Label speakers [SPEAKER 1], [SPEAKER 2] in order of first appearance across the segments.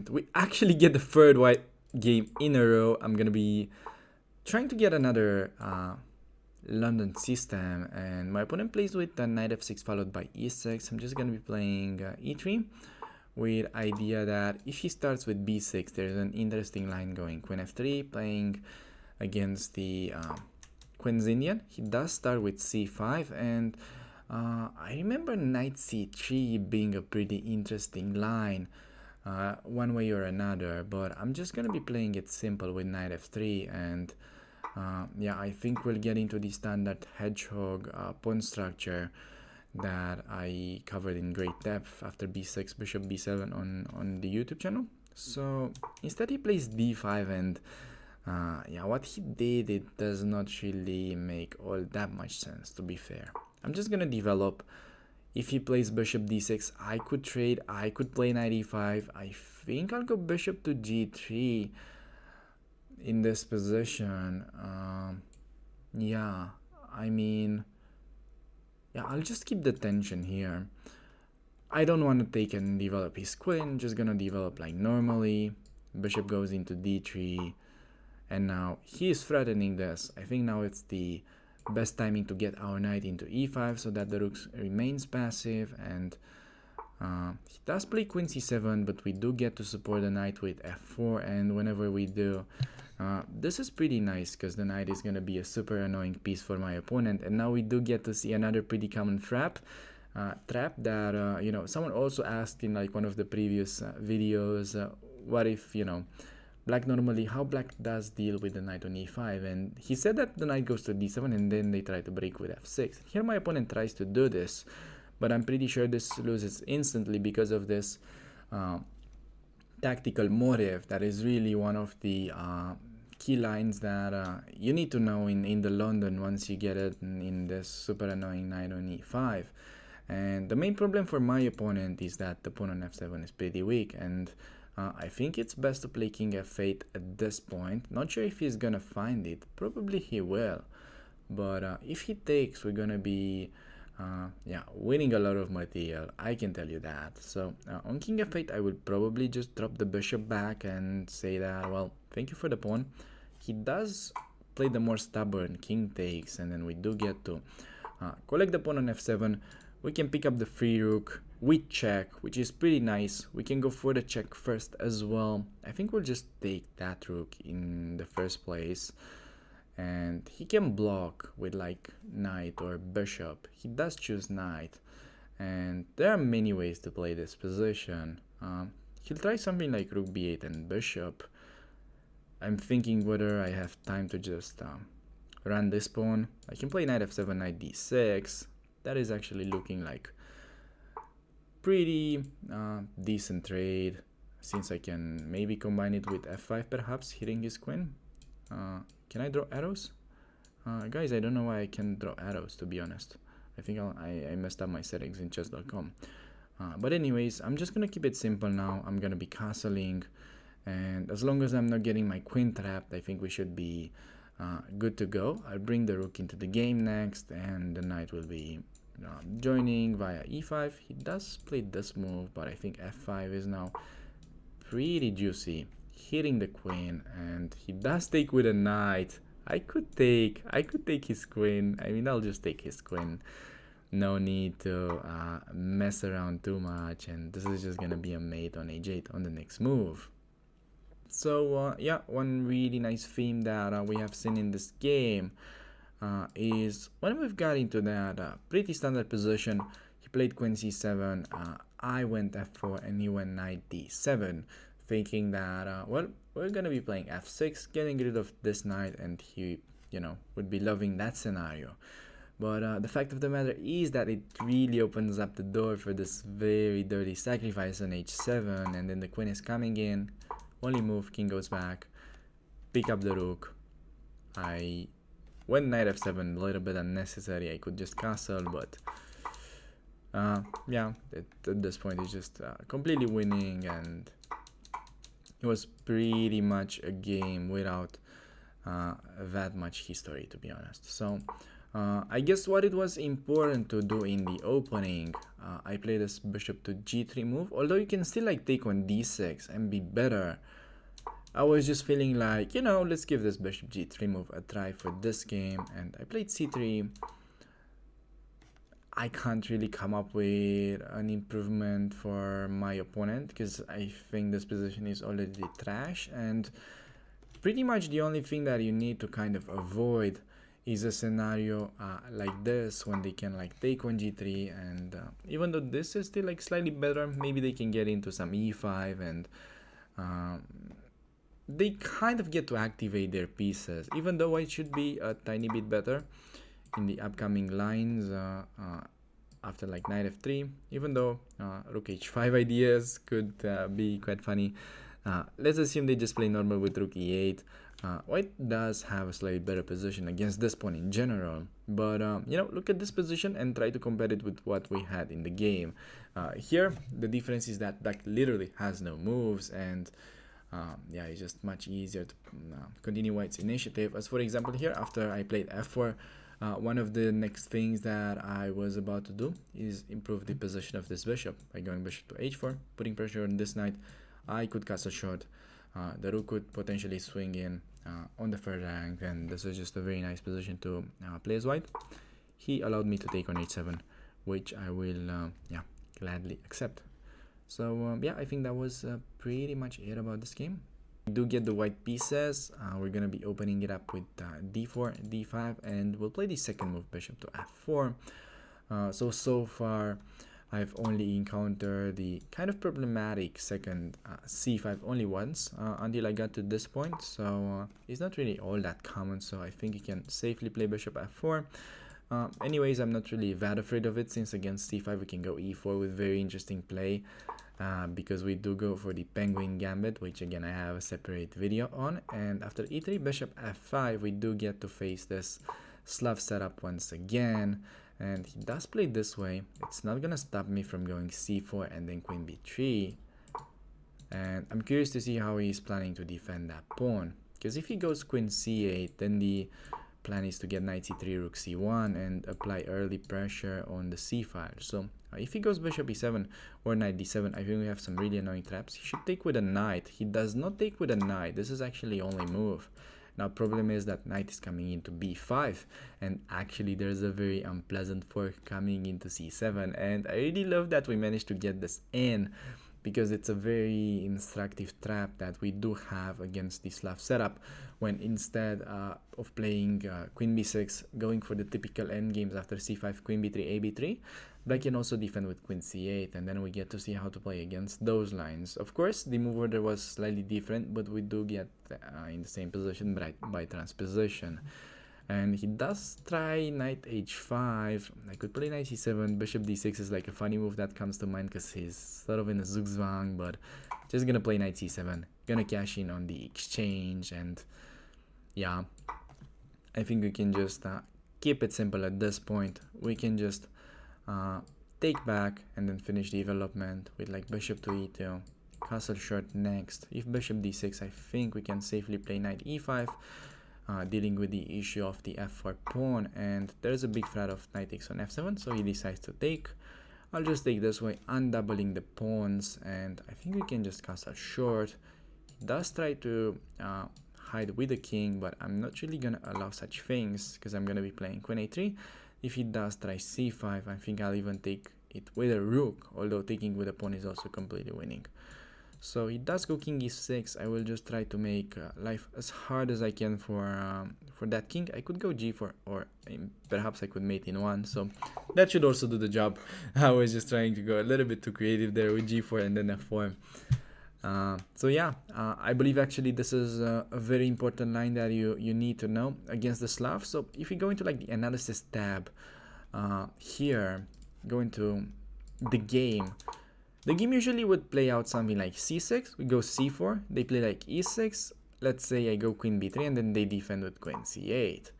[SPEAKER 1] and we actually get the third white game in a row. I'm gonna be trying to get another London system, and my opponent plays with knight f6 followed by e6. I'm just gonna be playing e3 with idea that if he starts with b6, there's an interesting line going. Queen f3 playing against the Queen's Indian. He does start with c5, and I remember knight c3 being a pretty interesting line one way or another, but I'm just gonna be playing it simple with knight f3, and yeah, I think we'll get into the standard hedgehog pawn structure that I covered in great depth after b6, bishop b7 on the YouTube channel. So instead he plays d5, and yeah, what he did, it does not really make all that much sense, to be fair. I'm just gonna develop. If he plays bishop d6, I could trade, I could play knight e5. I think I'll go bishop to g3 in this position. Yeah, I mean, yeah, I'll just keep the tension here. I don't want to take and develop his queen, just gonna develop like normally. Bishop goes into d3, and now he is threatening this. I think now it's the best timing to get our knight into e5 so that the rook remains passive, and he does play queen c7, but we do get to support the knight with f4, and whenever we do, this is pretty nice because the knight is going to be a super annoying piece for my opponent. And now we do get to see another pretty common trap that you know, someone also asked in like one of the previous videos, what if, you know, black normally, how black does deal with the knight on e5, and he said that the knight goes to d7 and then they try to break with f6. Here my opponent tries to do this, but I'm pretty sure this loses instantly because of this tactical motive that is really one of the key lines that you need to know in the London once you get it in this super annoying knight on e5. And the main problem for my opponent is that the pawn on f7 is pretty weak, and I think it's best to play king f8 at this point. Not sure if he's gonna find it, probably he will, but if he takes, we're gonna be yeah, winning a lot of material, I can tell you that. So on king f8, I will probably just drop the bishop back and say that, well, thank you for the pawn. He does play the more stubborn king takes, and then we do get to collect the pawn on f7. We can pick up the free rook with check, which is pretty nice. We can go for the check first as well. I think we'll just take that rook in the first place, and he can block with like knight or bishop. He does choose knight, and there are many ways to play this position. He'll try something like rook b8 and bishop. I'm thinking whether I have time to just run this pawn. I can play knight f7, knight d6. That is actually looking like pretty decent trade, since I can maybe combine it with f5, perhaps hitting his queen. Can I draw arrows? Guys, I don't know why I can draw arrows, to be honest. I think I messed up my settings in chess.com. But anyways, I'm just gonna keep it simple now. I'm gonna be castling, and as long as I'm not getting my queen trapped, I think we should be good to go. I'll bring the rook into the game next, and the knight will be joining via e5. He does play this move, but I think f5 is now pretty juicy, hitting the queen, and he does take with a knight. I could take his queen. I mean, I'll just take his queen. No need to mess around too much, and this is just gonna be a mate on h8 on the next move. So yeah, one really nice theme that we have seen in this game is when we've got into that pretty standard position. He played queen c7, I went f4, and he went knight d7, thinking that well, we're gonna be playing f6, getting rid of this knight, and he, you know, would be loving that scenario. But the fact of the matter is that it really opens up the door for this very dirty sacrifice on h7, and then the queen is coming in. Only move, king goes back, pick up the rook. I went knight f7, a little bit unnecessary. I could just castle, but yeah, at this point it's just completely winning, and it was pretty much a game without that much history, to be honest. So I guess what it was important to do in the opening, I played this bishop to g3 move, although you can still like take on d6 and be better. I was just feeling like, you know, let's give this bishop g3 move a try for this game, and I played c3. I can't really come up with an improvement for my opponent because I think this position is already trash, and pretty much the only thing that you need to kind of avoid is a scenario like this, when they can like take on g3, and even though this is still like slightly better, maybe they can get into some e5, and they kind of get to activate their pieces, even though it should be a tiny bit better in the upcoming lines after like knight f3, even though rook h5 ideas could be quite funny. Let's assume they just play normal with rook e8. White does have a slightly better position against this pawn in general, but you know, look at this position and try to compare it with what we had in the game. Here the difference is that black literally has no moves, and yeah, it's just much easier to continue white's initiative. As for example, here after I played f4, one of the next things that I was about to do is improve the position of this bishop by going bishop to h4, putting pressure on this knight. I could castle short. The rook could potentially swing in on the third rank, and this is just a very nice position to play as white. He allowed me to take on h7, which I will yeah, gladly accept. So yeah, I think that was pretty much it about this game. We do get the white pieces. We're gonna be opening it up with d4, d5, and we'll play the second move, bishop to f4. So far I've only encountered the kind of problematic second c5 only once until I got to this point, so it's not really all that common, so I think you can safely play bishop f4. Anyways, I'm not really that afraid of it, since against c5 we can go e4 with very interesting play, because we do go for the penguin gambit, which again I have a separate video on. And after e3, bishop f5, we do get to face this Slav setup once again, and he does play this way. It's not gonna stop me from going c4 and then queen b3, and I'm curious to see how he's planning to defend that pawn, because if he goes queen c8, then the plan is to get knight c3, rook c1, and apply early pressure on the c file. So if he goes bishop e7 or knight d7, I think we have some really annoying traps. He should take with a knight. He does not take with a knight. This is actually only move. Now problem is that knight is coming into b5, and actually there's a very unpleasant fork coming into c7, and I really love that we managed to get this in, because it's a very instructive trap that we do have against the Slav setup, when instead of playing queen b6, going for the typical endgames after c5, queen b3, a b3, black can also defend with queen c8, and then we get to see how to play against those lines. Of course, the move order was slightly different, but we do get in the same position by transposition. And he does try knight h5. I could play knight c7. Bishop d6 is like a funny move that comes to mind because he's sort of in a zugzwang, but just gonna play knight c7. Gonna cash in on the exchange, and yeah, I think we can just keep it simple at this point. We can just take back and then finish the development with like bishop to e2, castle short next. If bishop d6, I think we can safely play knight e5. Dealing with the issue of the f4 pawn, and there's a big threat of knight takes on f7, so he decides to take. I'll just take this way, undoubling the pawns, and I think we can just castle short. He does try to hide with the king, but I'm not really gonna allow such things because I'm gonna be playing queen a3. If he does try c5, I think I'll even take it with a rook, although taking with a pawn is also completely winning. So he does go king e6. I will just try to make life as hard as I can for that king. I could go g4, or perhaps I could mate in one, so that should also do the job. I was just trying to go a little bit too creative there with g4 and then f4. So yeah, I believe actually this is a very important line that you need to know against the Slav. So if you go into like the analysis tab here, go into the game. The game usually would play out something like c6, we go c4, they play like e6, let's say I go queen b3 and then they defend with queen c8.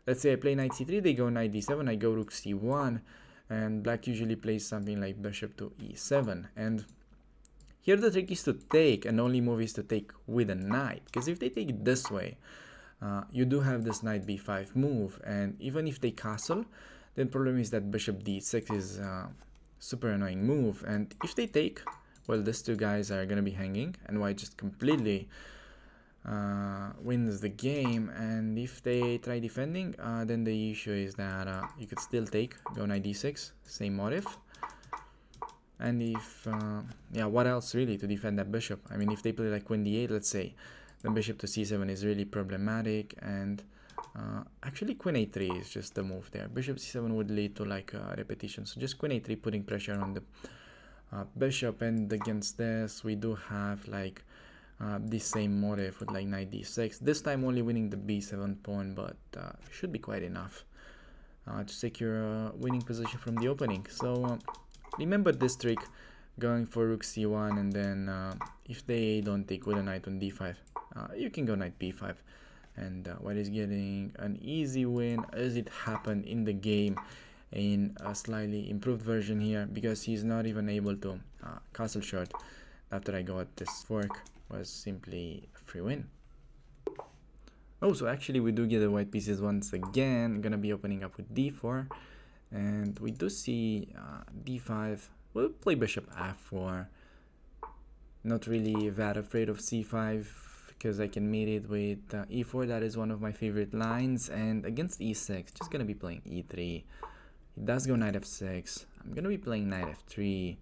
[SPEAKER 1] Let's say I play knight c3, they go knight d7, I go rook c1, and black usually plays something like bishop to e7. And here the trick is to take, and only move is to take with a knight, because if they take it this way, you do have this knight b5 move, and even if they castle, the problem is that bishop d6 is super annoying move, and if they take, well, these two guys are gonna be hanging, and white just completely wins the game. And if they try defending, then the issue is that you could still take, go knight d6, same motive. And if yeah, what else really to defend that bishop? I mean, if they play like queen d8, let's say, the bishop to c7 is really problematic, and actually queen a3 is just the move there. Bishop c7 would lead to like a repetition, so just queen a3 putting pressure on the bishop. And against this we do have like this same motive with like knight d6, this time only winning the b7 pawn, but should be quite enough to secure a winning position from the opening. So remember this trick, going for rook c1, and then if they don't take with a knight on d5, you can go knight b5, and white is getting an easy win, as it happened in the game in a slightly improved version here, because he's not even able to castle short after I got this fork. Was simply a free win. Oh, so actually we do get the white pieces once again. Gonna be opening up with d4, and we do see d5. We'll play bishop f4. Not really that afraid of c5, because I can mate it with e4. That is one of my favorite lines. And against e6, just gonna be playing e3. He does go knight f6. I'm gonna be playing knight f3.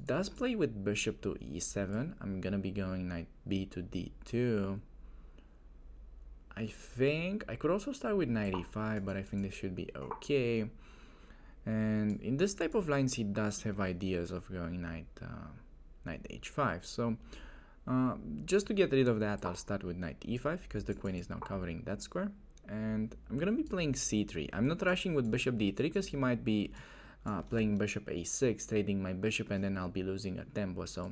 [SPEAKER 1] Does play with bishop to e7. I'm gonna be going knight b to d2. I think I could also start with knight e5, but I think this should be okay. And in this type of lines, he does have ideas of going knight h5. So just to get rid of that, I'll start with knight e5, because the queen is now covering that square. And I'm gonna be playing c3. I'm not rushing with bishop d3, because he might be playing bishop a6, trading my bishop, and then I'll be losing a tempo. So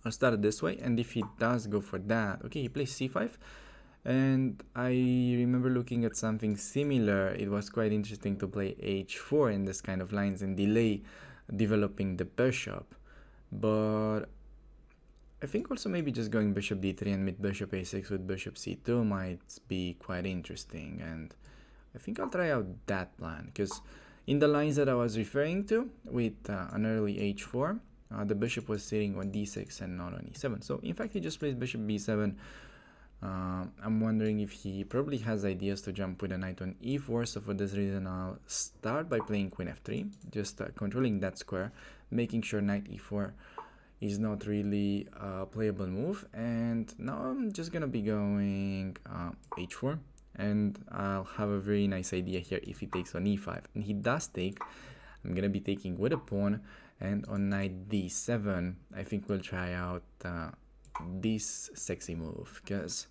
[SPEAKER 1] I'll start it this way, and if he does go for that, okay, he plays c5. And I remember looking at something similar. It was quite interesting to play h4 in this kind of lines and delay developing the bishop. But I think also maybe just going bishop d3 and mid bishop a6 with bishop c2 might be quite interesting, and I think I'll try out that plan, because in the lines that I was referring to with an early h4, the bishop was sitting on d6 and not on e7. So in fact, he just plays bishop b7. I'm wondering if he probably has ideas to jump with a knight on e4. So for this reason, I'll start by playing queen f3, just controlling that square, making sure knight e4 is not really a playable move. And now I'm just gonna be going h4. And I'll have a very nice idea here if he takes on e5. And he does take. I'm gonna be taking with a pawn, and on knight d7, I think we'll try out this sexy move, because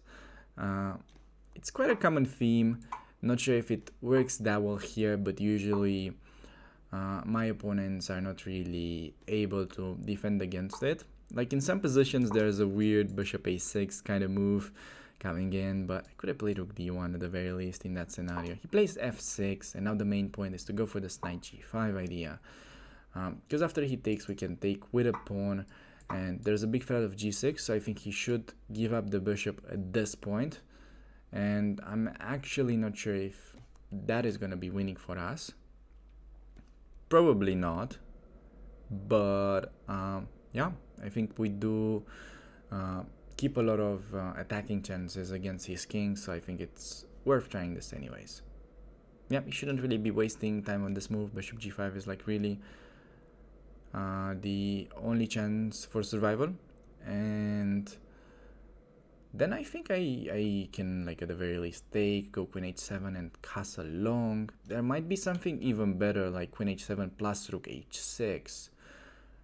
[SPEAKER 1] it's quite a common theme. Not sure if it works that well here, but usually my opponents are not really able to defend against it. Like in some positions, there's a weird bishop a6 kind of move coming in, but I could have played rook d1 at the very least in that scenario. He plays f6, and now the main point is to go for this knight g5 idea, because after he takes, we can take with a pawn, and there's a big threat of g6, so I think he should give up the bishop at this point. And I'm actually not sure if that is going to be winning for us. Probably not, but yeah, I think we do keep a lot of attacking chances against his king, so I think it's worth trying this anyways. Yeah, you shouldn't really be wasting time on this move. Bishop g5 is like really the only chance for survival. And then I think I can, like, at the very least take, go queen h7 and castle long. There might be something even better, like queen h7 plus rook h6,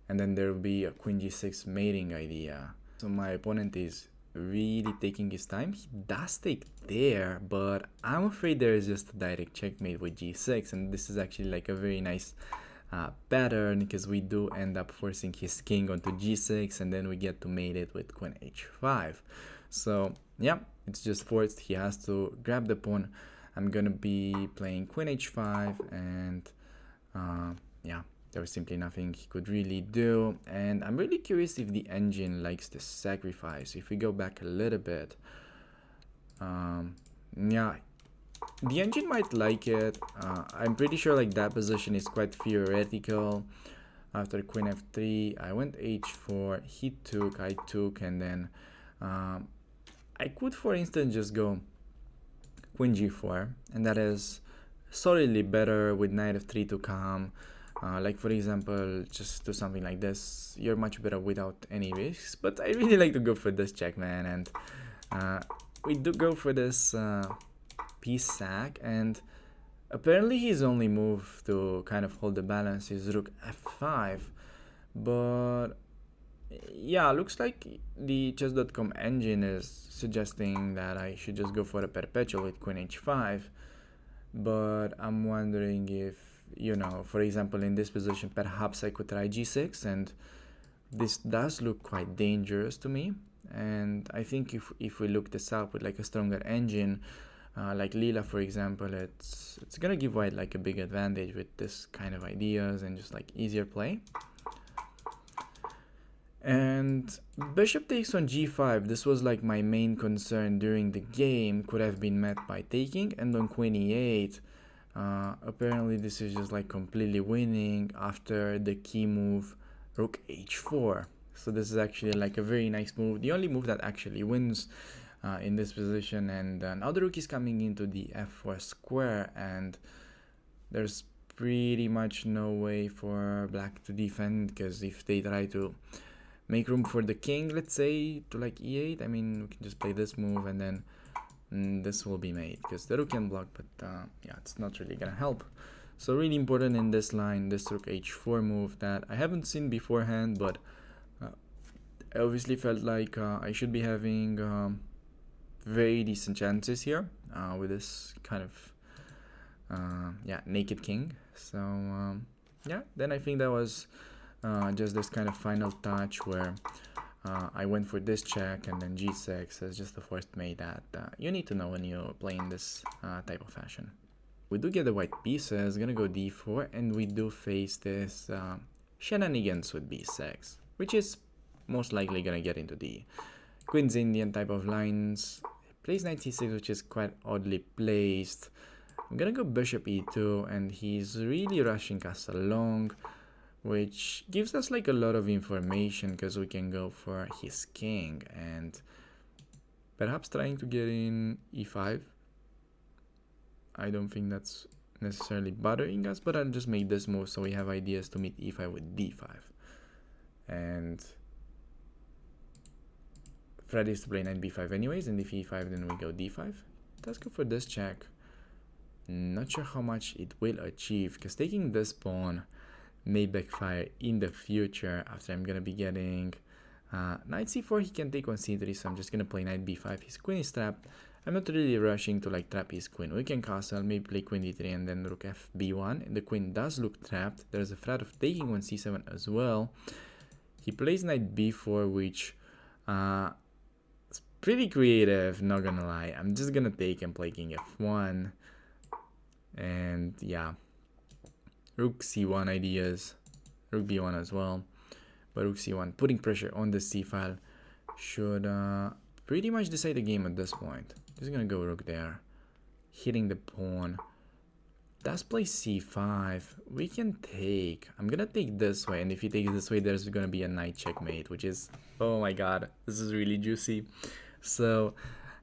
[SPEAKER 1] and then there will be a queen g6 mating idea. So my opponent is really taking his time. He does take there, but I'm afraid there is just a direct checkmate with g6, and this is actually like a very nice pattern, because we do end up forcing his king onto g6, and then we get to mate it with queen h5. So yeah, it's just forced. He has to grab the pawn. I'm gonna be playing queen h5, and yeah, there was simply nothing he could really do. And I'm really curious if the engine likes the sacrifice. If we go back a little bit, Yeah, the engine might like it. I'm pretty sure like that position is quite theoretical. After queen f3, I went h4, he took, I took, and then I could, for instance, just go queen g4, and that is solidly better with knight f3 to come. Like for example, just do something like this. You're much better without any risks, but I really like to go for this check, man, and we do go for this piece sack, and apparently his only move to kind of hold the balance is rook f5, but yeah, looks like the chess.com engine is suggesting that I should just go for a perpetual with queen h5, but I'm wondering if, you know, for example, in this position, perhaps I could try g6, and this does look quite dangerous to me. And I think if we look this up with like a stronger engine, like Lila, for example, it's gonna give white like a big advantage with this kind of ideas and just like easier play. And bishop takes on g5, this was like my main concern during the game, could have been met by taking, and on queen e8, apparently this is just like completely winning after the key move rook h4. So this is actually like a very nice move, the only move that actually wins in this position. And now the rook is coming into the f4 square, and there's pretty much no way for black to defend, because if they try to make room for the king, let's say, to like e8, I mean, we can just play this move, and then this will be made, because the rook can block, but yeah, it's not really gonna help. So really important in this line, this rook h4 move that I haven't seen beforehand, but I obviously felt like I should be having very decent chances here with this kind of yeah, naked king. So yeah, then I think that was just this kind of final touch where I went for this check and then g6 as just the first mate that you need to know when you play in this type of fashion. We do get the white pieces, gonna go d4, and we do face this shenanigans with b6, which is most likely gonna get into the Queen's Indian type of lines. Plays knight c6, which is quite oddly placed. I'm gonna go bishop e2, and he's really rushing us along, which gives us like a lot of information, because we can go for his king and perhaps trying to get in e5. I don't think that's necessarily bothering us, but I'll just make this move so we have ideas to meet e5 with d5. And Fred is to play knight b5 anyways, and if e5 then we go d5. Let's go for this check. Not sure how much it will achieve, because taking this pawn may backfire in the future after I'm gonna be getting knight c4. He can take on c3, so I'm just gonna play knight b5. His queen is trapped. I'm not really rushing to like trap his queen. We can castle, maybe play queen d3 and then rook fb1. The queen does look trapped. There's a threat of taking on c7 as well. He plays knight b4, which is pretty creative, not gonna lie. I'm just gonna take and play king f1. And yeah, rook c1 ideas, rook b1 as well, but rook c1 putting pressure on the c file should pretty much decide the game at this point. Just gonna go rook there, hitting the pawn. Does play c5. We can take. I'm gonna take this way, and if he takes this way, there's gonna be a knight checkmate, which is, oh my god, this is really juicy. So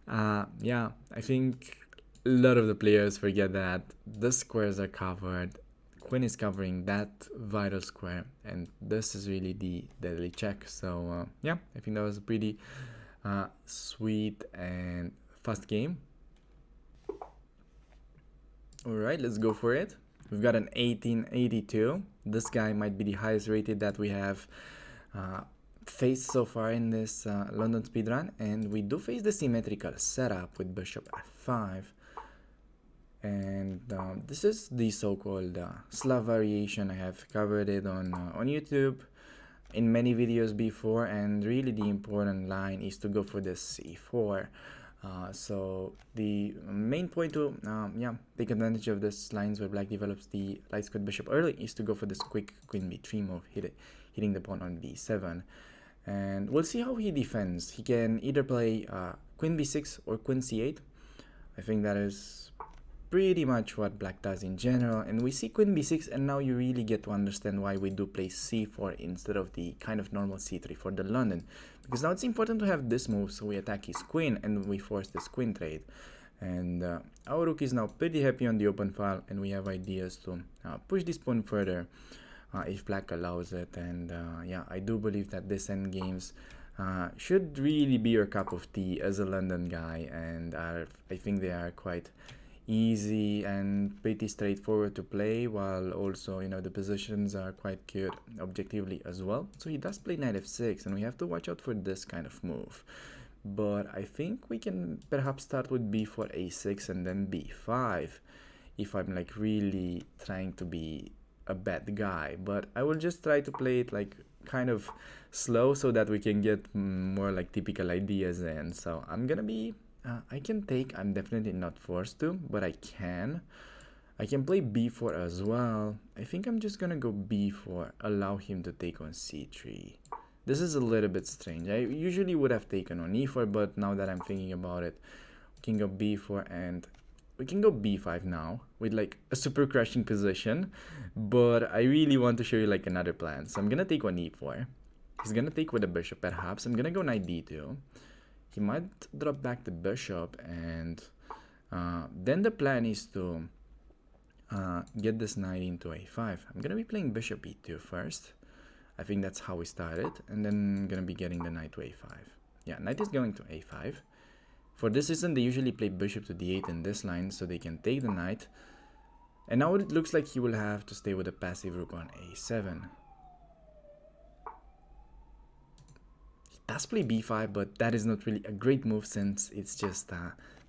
[SPEAKER 1] yeah, I think a lot of the players forget that the squares are covered. Queen is covering that vital square, and this is really the deadly check. So yeah, I think that was a pretty sweet and fast game. Alright, let's go for it. We've got an 1882. This guy might be the highest rated that we have faced so far in this London speedrun, and we do face the symmetrical setup with bishop f5. And this is the so-called Slav variation. I have covered it on YouTube in many videos before, and really the important line is to go for this c4. So the main point to yeah, take advantage of this lines where black develops the light squared bishop early is to go for this quick queen b3 move, hitting the pawn on b7. And we'll see how he defends. He can either play queen b6 or queen c8. I think that is pretty much what black does in general, and we see queen b6, and now you really get to understand why we do play c4 instead of the kind of normal c3 for the London, because now it's important to have this move so we attack his queen and we force this queen trade. And our rook is now pretty happy on the open file, and we have ideas to push this pawn further if black allows it. And yeah, I do believe that this endgames should really be your cup of tea as a London guy, and I think they are quite easy and pretty straightforward to play, while also, you know, the positions are quite good objectively as well. So he does play knight f6, and we have to watch out for this kind of move. But I think we can perhaps start with b4, a6, and then b5 if I'm like really trying to be a bad guy. But I will just try to play it like kind of slow so that we can get more like typical ideas in. So I'm gonna be I can take, I'm definitely not forced to, but I can play b4 as well. I think I'm just gonna go b4, allow him to take on c3. This is a little bit strange. I usually would have taken on e4, but now that I'm thinking about it, we can go b4 and we can go b5 now with like a super crushing position. But I really want to show you like another plan. So I'm gonna take on e4. He's gonna take with a bishop perhaps. I'm gonna go knight d2. He might drop back the bishop, and then the plan is to get this knight into a5. I'm gonna be playing bishop e2 first. I think that's how we started, and then I'm gonna be getting the knight to a5. Yeah, knight is going to a5. For this reason, they usually play bishop to d8 in this line, so they can take the knight. And now it looks like he will have to stay with a passive rook on a7. Does play b5, but that is not really a great move since it's just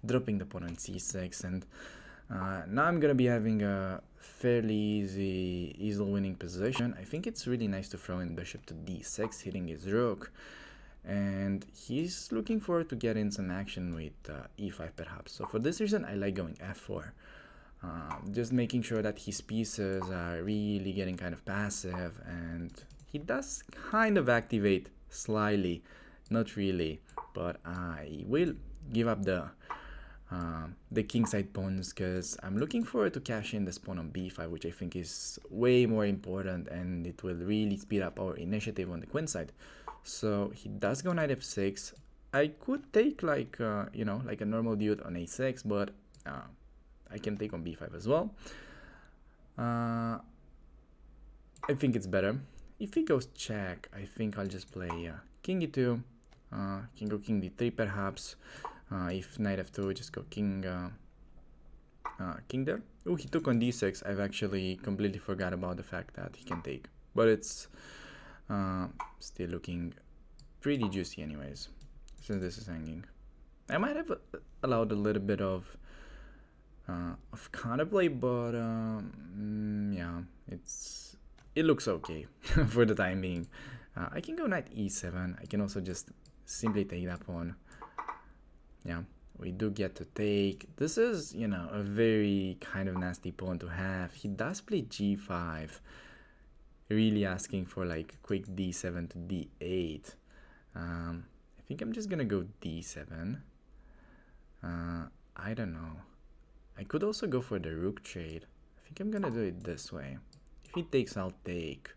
[SPEAKER 1] dropping the pawn on c6. And now I'm gonna be having a fairly easy easel winning position. I think it's really nice to throw in bishop to d6, hitting his rook, and he's looking forward to get in some action with e5 perhaps. So for this reason, I like going f4, just making sure that his pieces are really getting kind of passive. And he does kind of activate slightly, not really, but I will give up the kingside pawns because I'm looking forward to cash in this pawn on b5, which I think is way more important, and it will really speed up our initiative on the queen side. So he does go knight f6. I could take like you know, like a normal dude on a6, but I can take on b5 as well. I think it's better. If he goes check, I think I'll just play king e2, can go king d3 perhaps. If knight f2, just go king there. Oh, he took on d6. I've actually completely forgot about the fact that he can take, but it's still looking pretty juicy anyways, since this is hanging. I might have allowed a little bit of counterplay, but yeah, it looks okay for the time being. I can go knight e7. I can also just simply take that pawn. Yeah, we do get to take. This is, you know, a very kind of nasty pawn to have. He does play g5, really asking for like quick d7 to d8. I think I'm just gonna go d7. I don't know. I could also go for the rook trade. I think I'm gonna do it this way. If he takes, I'll take.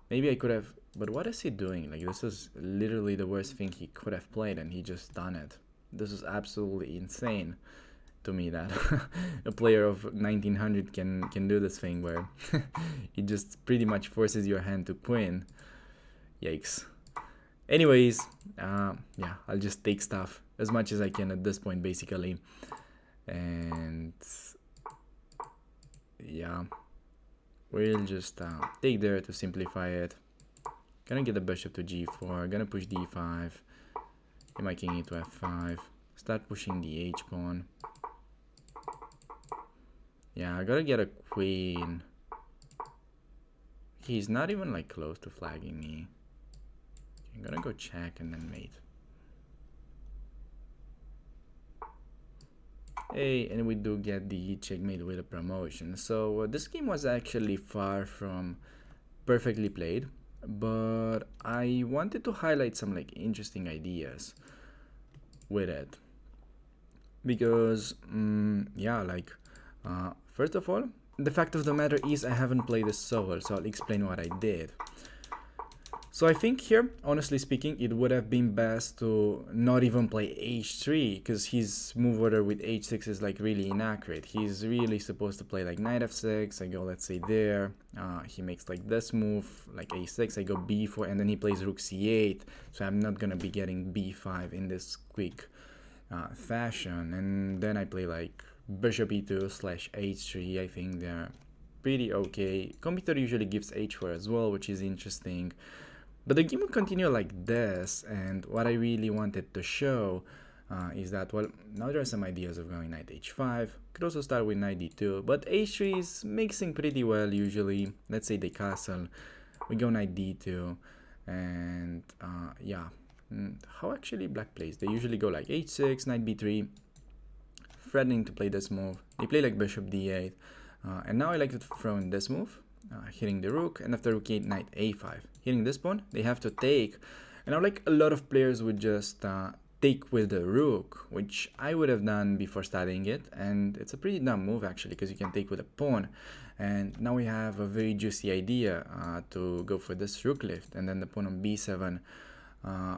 [SPEAKER 1] Maybe I could have, but what is he doing? Like, this is literally the worst thing he could have played, and he just done it. This is absolutely insane to me that a player of 1900 can do this thing where he just pretty much forces your hand to queen. Yikes. Anyways, yeah, I'll just take stuff as much as I can at this point, basically. And yeah, we'll just take there to simplify it. Gonna get the bishop to g4, gonna push d5, get my king into f5, start pushing the h pawn. Yeah, I gotta get a queen. He's not even like close to flagging me. I'm gonna go check and then mate. Hey, and we do get the checkmate with a promotion. So this game was actually far from perfectly played, but I wanted to highlight some like interesting ideas. with it. Because, yeah, like, first of all, the fact of the matter is I haven't played this so well, so I'll explain what I did. So I think here, honestly speaking, it would have been best to not even play h3, because his move order with h6 is like really inaccurate. He's really supposed to play like knight f6, I go let's say there, he makes like this move, like a6, I go b4, and then he plays rook c8, so I'm not gonna be getting b5 in this quick fashion. And then I play like bishop e2 slash h3, I think they're pretty okay. Computer usually gives h4 as well, which is interesting. But the game will continue like this, and what I really wanted to show is that, well, now there are some ideas of going knight h5, could also start with knight d2, but h3 is mixing pretty well usually. Let's say they castle, we go knight d2, and yeah, how actually black plays? They usually go like h6, knight b3, threatening to play this move, they play like bishop d8, and now I like to throw in this move, hitting the rook, and after rook 8, knight a5. Hitting this pawn, they have to take, and now like a lot of players would just take with the rook, which I would have done before studying it, and it's a pretty dumb move actually, because you can take with a pawn, and now we have a very juicy idea to go for this rook lift, and then the pawn on b7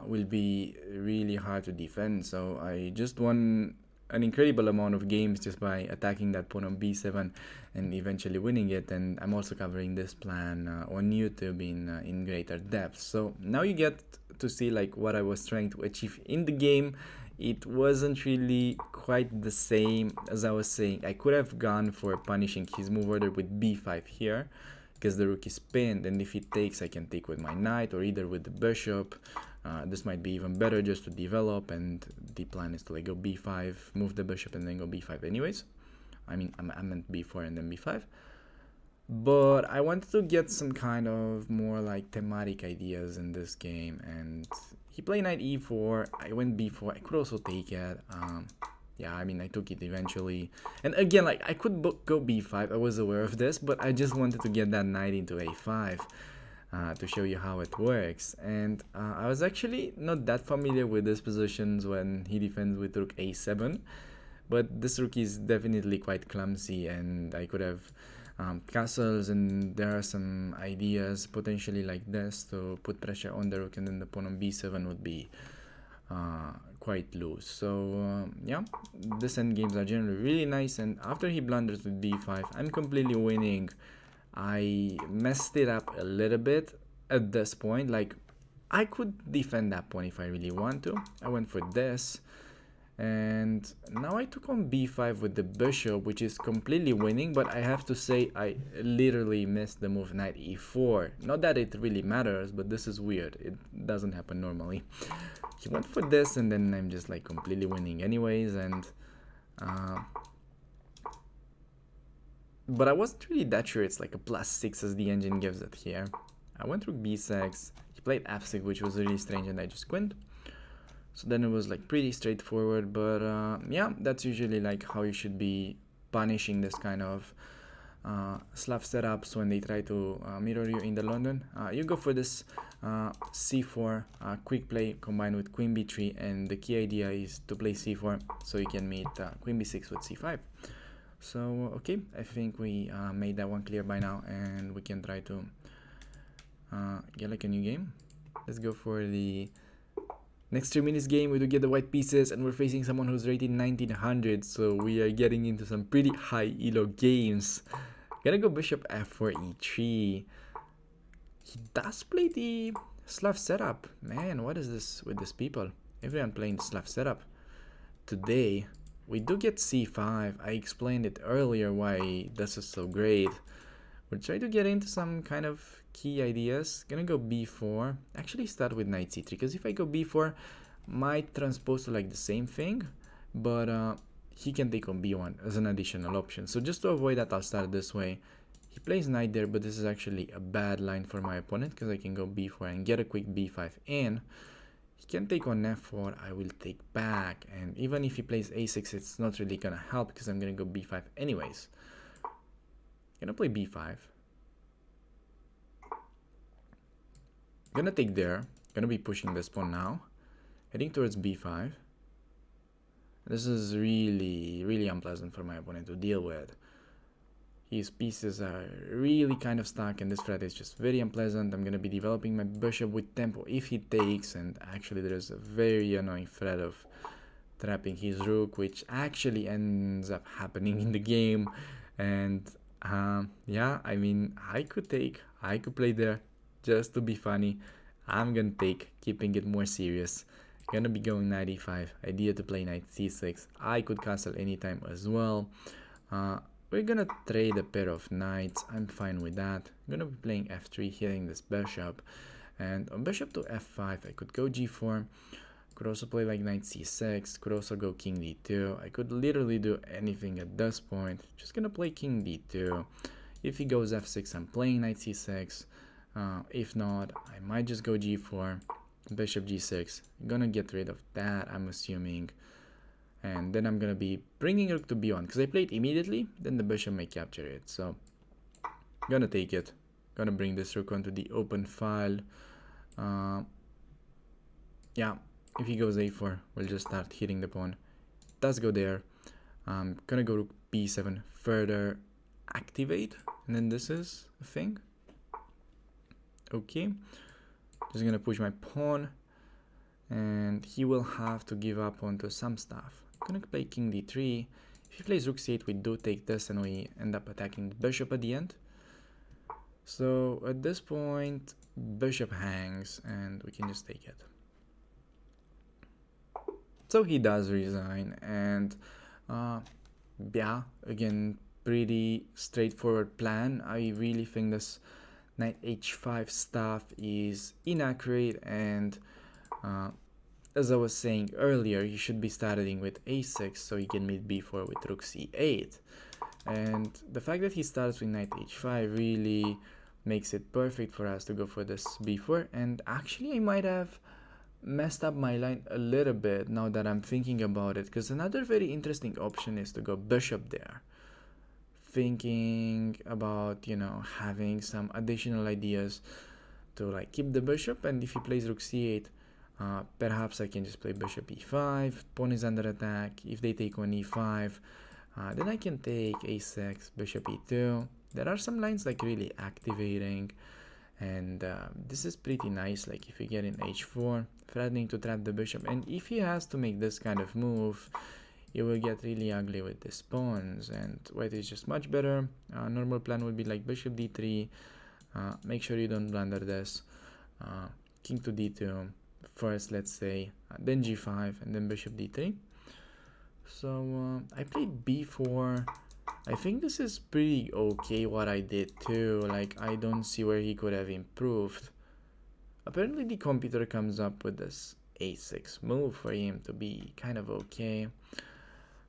[SPEAKER 1] will be really hard to defend. So I just won an incredible amount of games just by attacking that pawn on b7 and eventually winning it. And I'm also covering this plan on YouTube in greater depth. So now you get to see like what I was trying to achieve in the game. It wasn't really quite the same as I was saying. I could have gone for punishing his move order with b5 here, because the rook is pinned, and if he takes, I can take with my knight or either with the bishop. This might be even better just to develop, and the plan is to like go b5, move the bishop, and then go b5 anyways. I mean, I meant b4 and then b5. But I wanted to get some kind of more like thematic ideas in this game, and he played knight e4, I went b4, I could also take it. Yeah, I mean, I took it eventually. And again, like, I could go b5, I was aware of this, but I just wanted to get that knight into a5 to show you how it works. And I was actually not that familiar with these positions when he defends with rook a7, but this rook is definitely quite clumsy, and I could have castles, and there are some ideas potentially like this to put pressure on the rook, and then the pawn on b7 would be quite loose. So yeah, this endgames are generally really nice, and after he blunders with b5, I'm completely winning. I messed it up a little bit at this point, like I could defend that pawn if I really want to. I went for this, and now I took on b5 with the bishop, which is completely winning, but I have to say I literally missed the move knight e4. Not that it really matters, but this is weird, it doesn't happen normally. He went for this, and then I'm just like completely winning anyways, and but I wasn't really that sure it's like a +6 as the engine gives it here. I went through b6, he played f6, which was really strange, and I just went. So then it was like pretty straightforward, but yeah, that's usually like how you should be punishing this kind of Slav setups when they try to mirror you in the London. You go for this c4 quick play combined with queen b3, and the key idea is to play c4 so you can meet queen b6 with c5. So okay, I think we made that one clear by now, and we can try to get like a new game. Let's go for the next 3 minutes game. We do get the white pieces, and we're facing someone who's rated 1900, so we are getting into some pretty high elo games. Gonna go bishop f4 e3. He does play the Slav setup. Man, what is this with these people? Everyone playing the Slav setup today. We do get c5. I explained it earlier why this is so great. We'll try to get into some kind of key ideas. Gonna go b4. Actually start with knight c3, because if I go b4, might transpose to like the same thing, but he can take on b1 as an additional option. So just to avoid that, I'll start this way. He plays knight there, but this is actually a bad line for my opponent, because I can go b4 and get a quick b5 in. He can take on f4, I will take back, and even if he plays a6, it's not really gonna help, because I'm gonna go b5 anyways. Gonna play b5. Gonna take there, gonna be pushing this pawn now, heading towards b5. This is really unpleasant for my opponent to deal with. His pieces are really kind of stuck, and this threat is just very unpleasant. I'm gonna be developing my bishop with tempo if he takes, and actually there's a very annoying threat of trapping his rook, which actually ends up happening in the game. And yeah, I mean, I could play there just to be funny. I'm gonna take, keeping it more serious. Gonna be going knight e5, idea to play knight c6. I could castle anytime as well. We're gonna trade a pair of knights, I'm fine with that. I'm gonna be playing f3, hitting this bishop. And on bishop to f5, I could go g4. Could also play like knight c6, could also go king d2. I could literally do anything at this point. Just gonna play king d2. If he goes f6, I'm playing knight c6. If not, I might just go g4, bishop g6. I'm gonna get rid of that, I'm assuming. And then I'm gonna be bringing rook to b1, because I played immediately, then the bishop may capture it. So, gonna take it. Gonna bring this rook onto the open file. Yeah, if he goes a4, we'll just start hitting the pawn. Does go there. Gonna go rook b7, further activate, and then this is a thing. Okay, just gonna push my pawn, and he will have to give up onto some stuff. I'm gonna play king d3. If he plays rook c8, we do take this, and we end up attacking the bishop at the end. So at this point, bishop hangs, and we can just take it. So he does resign, and yeah, again, pretty straightforward plan. I really think this knight h5 stuff is inaccurate, and as I was saying earlier, you should be starting with a6 so you can meet b4 with rook c8. And the fact that he starts with knight h5 really makes it perfect for us to go for this b4. And actually I might have messed up my line a little bit now that I'm thinking about it, because another very interesting option is to go bishop there. Thinking about, you know, having some additional ideas to like keep the bishop, and if he plays rook c8, perhaps I can just play bishop e5, pawn is under attack. If they take on e5, then I can take a6, bishop e2. There are some lines like really activating, and this is pretty nice, like if you get in h4, threatening to trap the bishop, and if he has to make this kind of move, it will get really ugly with these pawns, and white is just much better. Normal plan would be like bishop d3, make sure you don't blunder this, king to d2 first, let's say, then g5, and then bishop d3. So I played b4. I think this is pretty okay what I did too, like I don't see where he could have improved. Apparently the computer comes up with this a6 move for him to be kind of okay.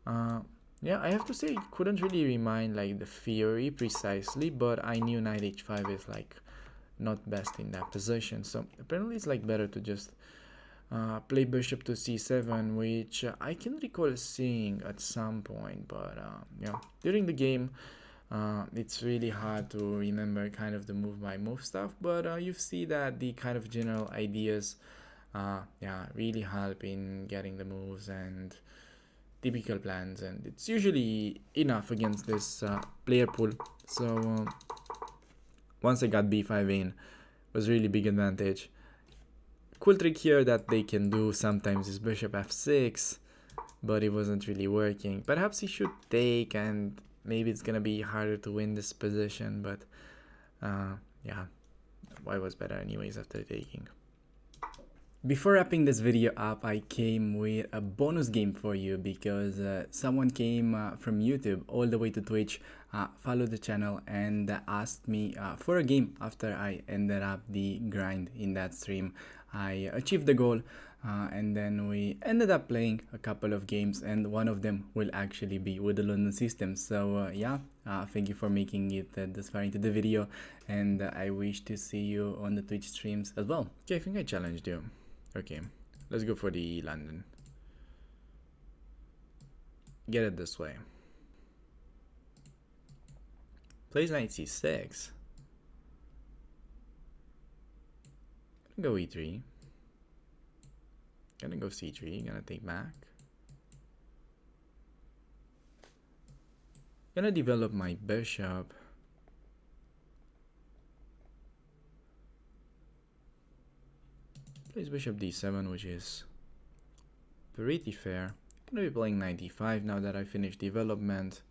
[SPEAKER 1] Yeah, I have to say, I couldn't really remind like the theory precisely, but I knew knight h5 is like not best in that position, so apparently it's like better to just play bishop to c7, which I can recall seeing at some point, but yeah, during the game it's really hard to remember kind of the move by move stuff, but you see that the kind of general ideas yeah, really help in getting the moves and typical plans, and it's usually enough against this player pool. So once I got b5 in, was really big advantage. Cool trick here that they can do sometimes is bishop f6, but it wasn't really working. Perhaps he should take, and maybe it's gonna be harder to win this position, but yeah, white was better anyways after taking. Before wrapping this video up, I came with a bonus game for you, because someone came from YouTube all the way to Twitch, followed the channel, and asked me for a game after I ended up the grind in that stream. I achieved the goal, and then we ended up playing a couple of games, and one of them will actually be with the London system. So yeah, thank you for making it this far into the video, and I wish to see you on the Twitch streams as well. Okay, I think I challenged you. Okay, let's go for the London. Get it this way. Plays knight c6. Gonna go e3. Gonna go c3. Gonna take back. Gonna develop my bishop. Plays bishop d7, which is pretty fair. Gonna be playing knight d5 now that I finished development.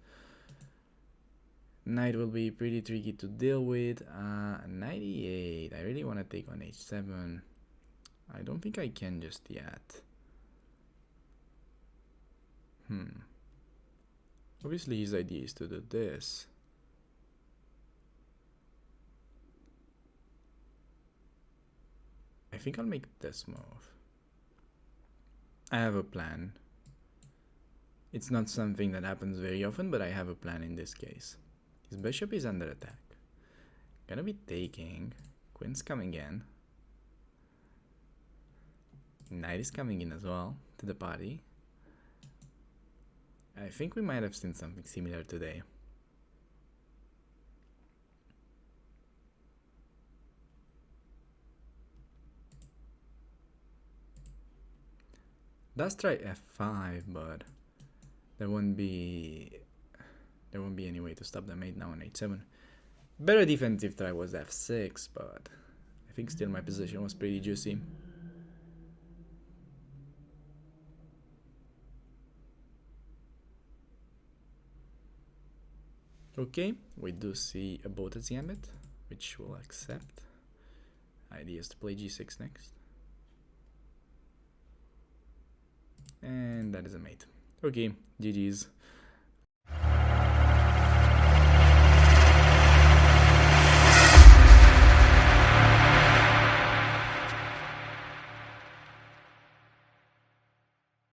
[SPEAKER 1] Knight will be pretty tricky to deal with. Knight e8. I really want to take on h7. I don't think I can just yet. Obviously his idea is to do this. I think I'll make this move. I have a plan. It's not something that happens very often, but I have a plan in this case. His bishop is under attack. Gonna be taking. Queen's coming in. Knight is coming in as well to the party. I think we might have seen something similar today. Does try f5, but there won't be any way to stop the mate now on h7. Better defensive try was f6, but I think still my position was pretty juicy. Okay, we do see a Bota's gambit, which we'll accept. Idea is to play g6 next. And that is a mate. Okay, GG's.